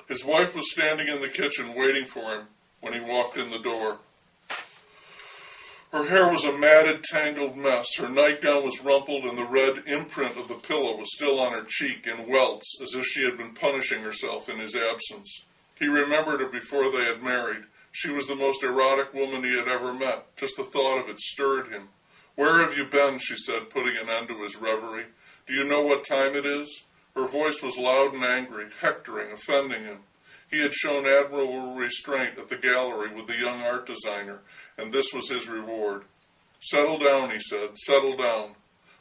His wife was standing in the kitchen waiting for him when he walked in the door. Her hair was a matted, tangled mess. Her nightgown was rumpled, and the red imprint of the pillow was still on her cheek in welts, as if she had been punishing herself in his absence. He remembered her before they had married. She was the most erotic woman he had ever met. Just the thought of it stirred him. "Where have you been?" she said, putting an end to his reverie. "Do you know what time it is?" Her voice was loud and angry, hectoring, offending him. He had shown admirable restraint at the gallery with the young art designer, and this was his reward. "Settle down," he said, "settle down."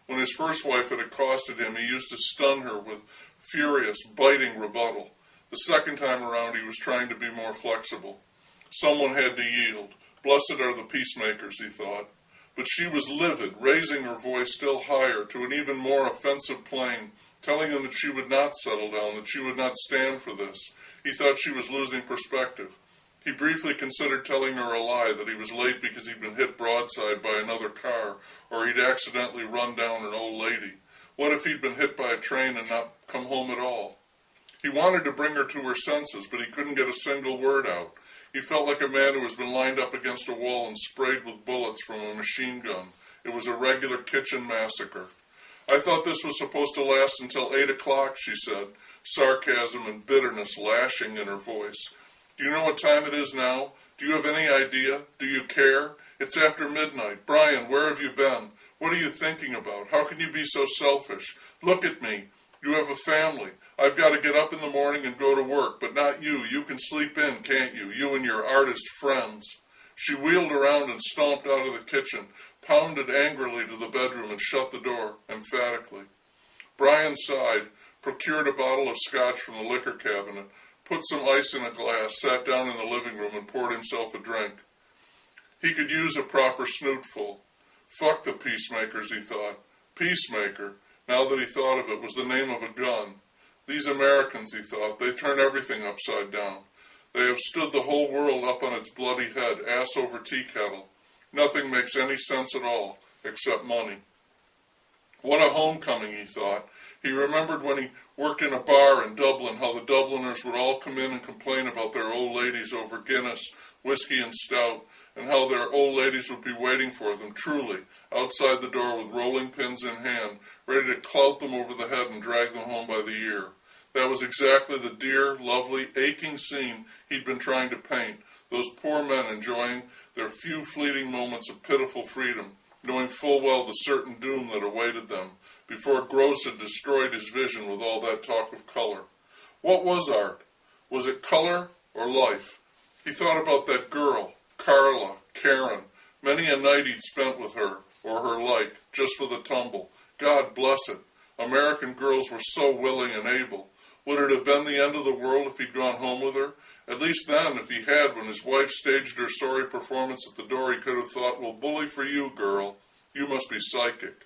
When his first wife had accosted him, he used to stun her with furious, biting rebuttal. The second time around, he was trying to be more flexible. Someone had to yield. Blessed are the peacemakers, he thought. But she was livid, raising her voice still higher to an even more offensive plane, telling him that she would not settle down, that she would not stand for this. He thought she was losing perspective. He briefly considered telling her a lie, that he was late because he'd been hit broadside by another car, or he'd accidentally run down an old lady. What if he'd been hit by a train and not come home at all? He wanted to bring her to her senses, but he couldn't get a single word out. He felt like a man who has been lined up against a wall and sprayed with bullets from a machine gun. It was a regular kitchen massacre. "I thought this was supposed to last until 8 o'clock, she said, sarcasm and bitterness lashing in her voice. "Do you know what time it is now? Do you have any idea? Do you care? It's after midnight. Brian, where have you been? What are you thinking about? How can you be so selfish? Look at me. You have a family. I've got to get up in the morning and go to work, but not you. You can sleep in, can't you? You and your artist friends." She wheeled around and stomped out of the kitchen, pounded angrily to the bedroom, and shut the door emphatically. Brian sighed, procured a bottle of scotch from the liquor cabinet, put some ice in a glass, sat down in the living room, and poured himself a drink. He could use a proper snootful. Fuck the peacemakers, he thought. Peacemaker, now that he thought of it, was the name of a gun. These Americans, he thought, they turn everything upside down. They have stood the whole world up on its bloody head, ass over tea kettle. Nothing makes any sense at all, except money. What a homecoming, he thought. He remembered when he worked in a bar in Dublin, how the Dubliners would all come in and complain about their old ladies over Guinness, whiskey and stout, and how their old ladies would be waiting for them, truly, outside the door with rolling pins in hand, ready to clout them over the head and drag them home by the ear. That was exactly the dear, lovely, aching scene he'd been trying to paint, those poor men enjoying their few fleeting moments of pitiful freedom, knowing full well the certain doom that awaited them, before Gross had destroyed his vision with all that talk of color. What was art? Was it color or life? He thought about that girl, Carla, Karen, many a night he'd spent with her, or her like, just for the tumble. God bless it. American girls were so willing and able. Would it have been the end of the world if he'd gone home with her? At least then, if he had, when his wife staged her sorry performance at the door, he could have thought, well, bully for you, girl. You must be psychic.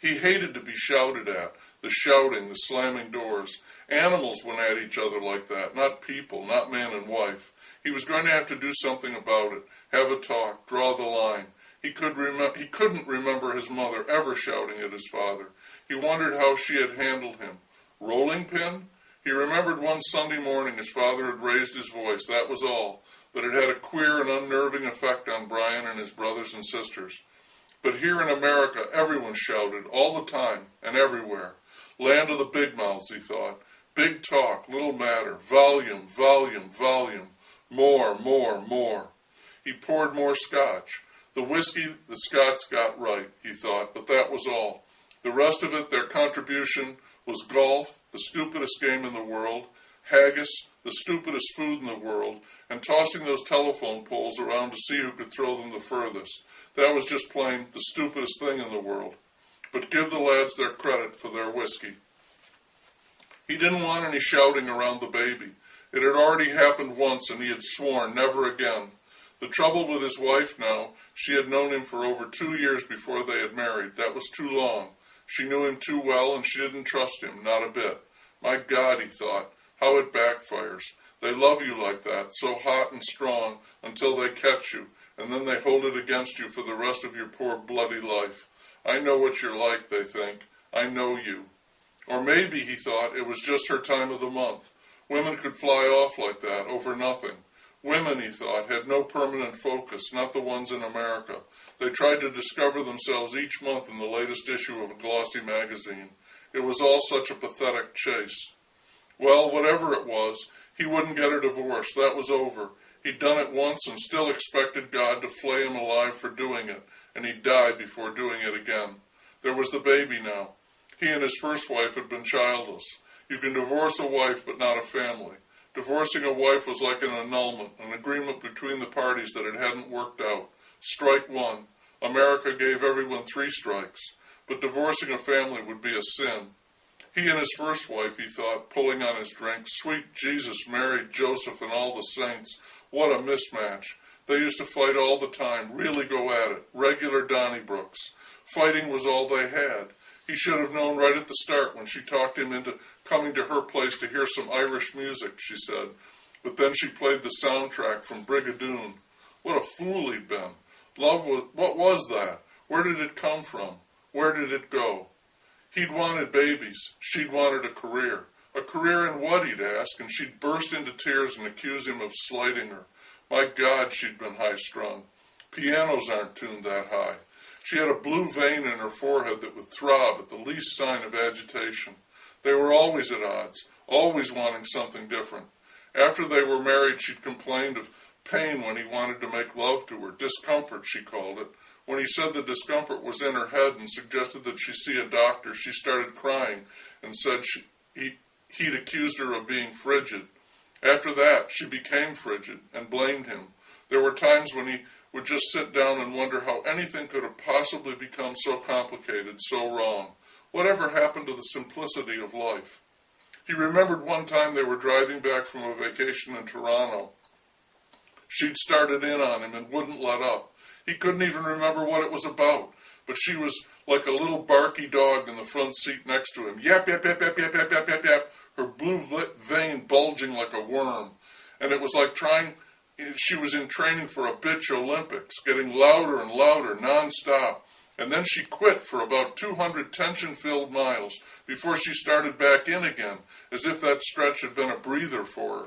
He hated to be shouted at, the shouting, the slamming doors. Animals went at each other like that, not people, not man and wife. He was going to have to do something about it, have a talk, draw the line. He couldn't remember his mother ever shouting at his father. He wondered how she had handled him. Rolling pin? He remembered one Sunday morning his father had raised his voice, that was all, but it had a queer and unnerving effect on Brian and his brothers and sisters. But here in America, everyone shouted, all the time, and everywhere. Land of the big mouths, he thought. Big talk, little matter, volume, volume, volume. More, more, more. He poured more scotch. The whiskey the Scots got right, he thought, but that was all. The rest of it, their contribution, was golf, the stupidest game in the world, haggis, the stupidest food in the world, and tossing those telephone poles around to see who could throw them the furthest. That was just plain the stupidest thing in the world. But give the lads their credit for their whiskey. He didn't want any shouting around the baby. It had already happened once, and he had sworn never again. The trouble with his wife now, she had known him for over 2 years before they had married. That was too long. She knew him too well, and she didn't trust him, not a bit. My God, he thought, how it backfires. They love you like that, so hot and strong, until they catch you, and then they hold it against you for the rest of your poor bloody life. I know what you're like, they think. I know you. Or maybe, he thought, it was just her time of the month. Women could fly off like that, over nothing. Women, he thought, had no permanent focus, not the ones in America. They tried to discover themselves each month in the latest issue of a glossy magazine. It was all such a pathetic chase. Well, whatever it was, he wouldn't get a divorce. That was over. He'd done it once and still expected God to flay him alive for doing it, and he'd die before doing it again. There was the baby now. He and his first wife had been childless. You can divorce a wife, but not a family. Divorcing a wife was like an annulment, an agreement between the parties that it hadn't worked out. Strike one. America gave everyone 3 strikes. But divorcing a family would be a sin. He and his first wife, he thought, pulling on his drink, sweet Jesus, Mary, Joseph, and all the saints. What a mismatch. They used to fight all the time, really go at it, regular Donnybrooks. Fighting was all they had. He should have known right at the start when she talked him into coming to her place to hear some Irish music, she said. But then she played the soundtrack from Brigadoon. What a fool he'd been. Love was, what was that? Where did it come from? Where did it go? He'd wanted babies. She'd wanted a career. A career in what, he'd ask, and she'd burst into tears and accuse him of slighting her. My God, she'd been high-strung. Pianos aren't tuned that high. She had a blue vein in her forehead that would throb at the least sign of agitation. They were always at odds, always wanting something different. After they were married, she'd complained of pain when he wanted to make love to her, discomfort, she called it. When he said the discomfort was in her head and suggested that she see a doctor, she started crying and said he'd accused her of being frigid. After that, she became frigid and blamed him. There were times when he would just sit down and wonder how anything could have possibly become so complicated, so wrong. Whatever happened to the simplicity of life? He remembered one time they were driving back from a vacation in Toronto. She'd started in on him and wouldn't let up. He couldn't even remember what it was about, but she was like a little barky dog in the front seat next to him. Yap, yap, yap, yap, yap, yap, yap, yap, yap, her blue vein bulging like a worm. And it was like she was in training for a bitch Olympics, getting louder and louder, nonstop. And then she quit for about 200 tension-filled miles before she started back in again, as if that stretch had been a breather for her.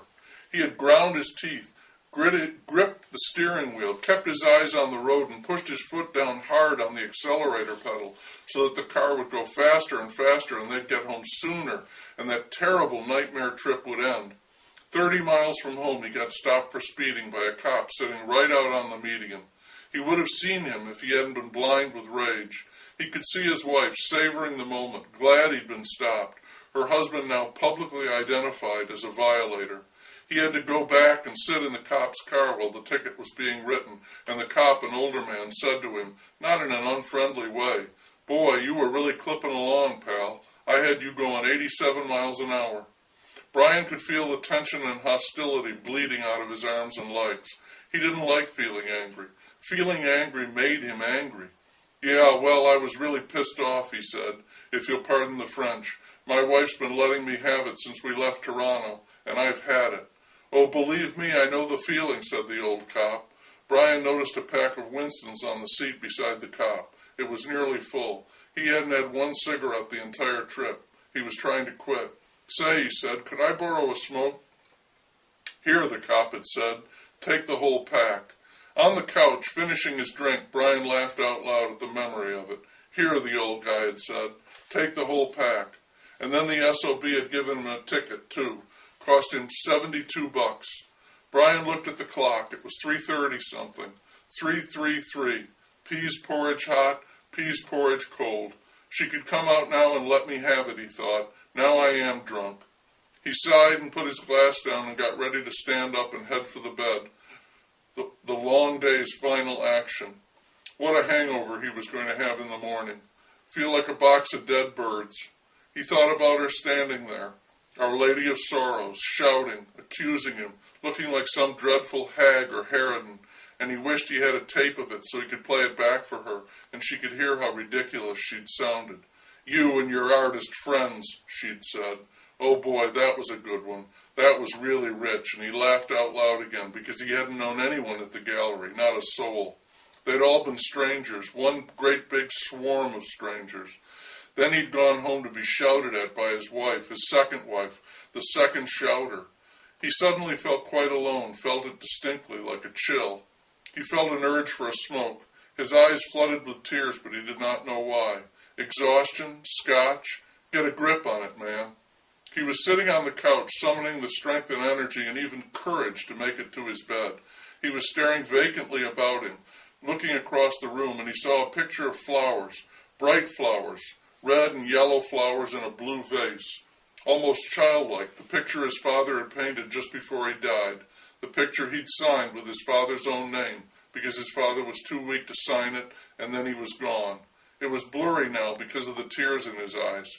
He had ground his teeth, gripped the steering wheel, kept his eyes on the road, and pushed his foot down hard on the accelerator pedal so that the car would go faster and faster and they'd get home sooner, and that terrible nightmare trip would end. 30 miles from home, he got stopped for speeding by a cop sitting right out on the median. He would have seen him if he hadn't been blind with rage. He could see his wife savoring the moment, glad he'd been stopped, her husband now publicly identified as a violator. He had to go back and sit in the cop's car while the ticket was being written, and the cop, an older man, said to him, not in an unfriendly way, "Boy, you were really clipping along, pal. I had you going 87 miles an hour." Brian could feel the tension and hostility bleeding out of his arms and legs. He didn't like feeling angry. Feeling angry made him angry. "Yeah, well, I was really pissed off," he said, "if you'll pardon the French. My wife's been letting me have it since we left Toronto, and I've had it." "Oh, believe me, I know the feeling," said the old cop. Brian noticed a pack of Winstons on the seat beside the cop. It was nearly full. He hadn't had one cigarette the entire trip. He was trying to quit. "Say," he said, "could I borrow a smoke?" "Here," the cop had said, "take the whole pack." On the couch, finishing his drink, Brian laughed out loud at the memory of it. "Here," the old guy had said, "take the whole pack." And then the SOB had given him a ticket, too. Cost him $72. Brian looked at the clock. It was 3:30 something. 3:33. Peas porridge hot, peas porridge cold. She could come out now and let me have it, he thought. Now I am drunk. He sighed and put his glass down and got ready to stand up and head for the bed. The long day's final action. What a hangover he was going to have in the morning. Feel like a box of dead birds. He thought about her standing there, Our Lady of Sorrows, shouting, accusing him, looking like some dreadful hag or harridan, and he wished he had a tape of it so he could play it back for her, and she could hear how ridiculous she'd sounded. "You and your artist friends," she'd said. Oh boy, that was a good one. That was really rich, and he laughed out loud again because he hadn't known anyone at the gallery, not a soul. They'd all been strangers, one great big swarm of strangers. Then he'd gone home to be shouted at by his wife, his second wife, the second shouter. He suddenly felt quite alone, felt it distinctly, like a chill. He felt an urge for a smoke. His eyes flooded with tears, but he did not know why. Exhaustion, scotch, get a grip on it, man. He was sitting on the couch, summoning the strength and energy and even courage to make it to his bed. He was staring vacantly about him, looking across the room, and he saw a picture of flowers, bright flowers, red and yellow flowers in a blue vase, almost childlike, the picture his father had painted just before he died, the picture he'd signed with his father's own name, because his father was too weak to sign it, and then he was gone. It was blurry now because of the tears in his eyes.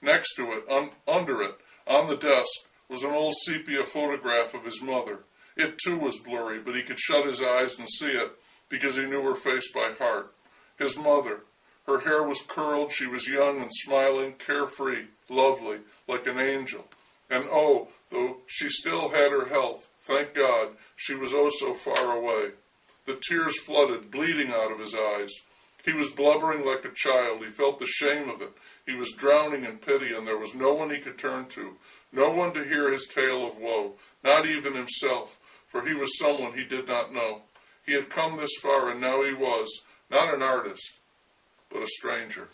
Next to it, under it, on the desk, was an old sepia photograph of his mother. It too was blurry, but he could shut his eyes and see it, because he knew her face by heart. His mother. Her hair was curled, she was young and smiling, carefree, lovely, like an angel. And oh, though she still had her health, thank God, she was oh so far away. The tears flooded, bleeding out of his eyes. He was blubbering like a child. He felt the shame of it. He was drowning in pity, and there was no one he could turn to, no one to hear his tale of woe, not even himself, for he was someone he did not know. He had come this far, and now he was, not an artist, but a stranger.